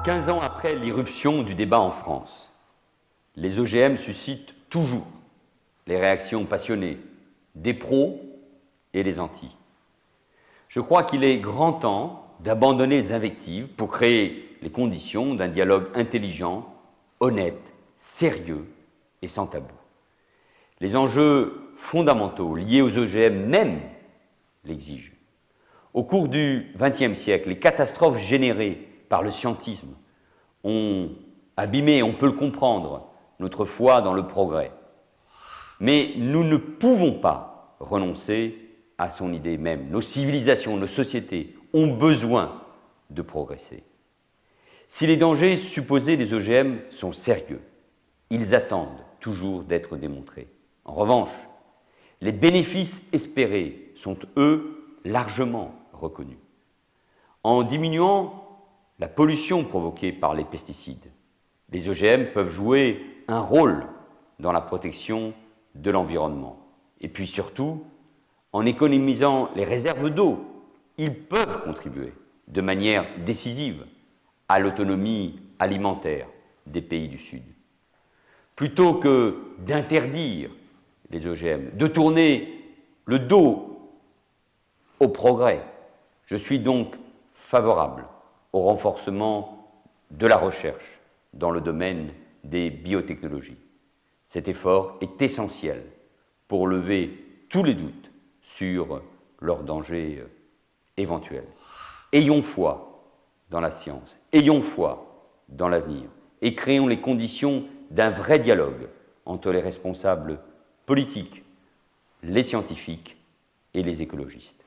15 ans après l'irruption du débat en France, les OGM suscitent toujours les réactions passionnées des pros et des antis. Je crois qu'il est grand temps d'abandonner les invectives pour créer les conditions d'un dialogue intelligent, honnête, sérieux et sans tabou. Les enjeux fondamentaux liés aux OGM même l'exigent. Au cours du XXe siècle, les catastrophes générées par le scientisme ont abîmé, on peut le comprendre, notre foi dans le progrès. Mais nous ne pouvons pas renoncer à son idée même. Nos civilisations, nos sociétés ont besoin de progresser. Si les dangers supposés des OGM sont sérieux, ils attendent toujours d'être démontrés. En revanche, les bénéfices espérés sont, eux, largement reconnus. En diminuant la pollution provoquée par les pesticides, les OGM peuvent jouer un rôle dans la protection de l'environnement. Et puis surtout, en économisant les réserves d'eau, ils peuvent contribuer de manière décisive à l'autonomie alimentaire des pays du Sud. Plutôt que d'interdire les OGM, de tourner le dos au progrès, je suis donc favorable au renforcement de la recherche dans le domaine des biotechnologies. Cet effort est essentiel pour lever tous les doutes sur leurs dangers éventuels. Ayons foi dans la science, ayons foi dans l'avenir et créons les conditions d'un vrai dialogue entre les responsables politiques, les scientifiques et les écologistes.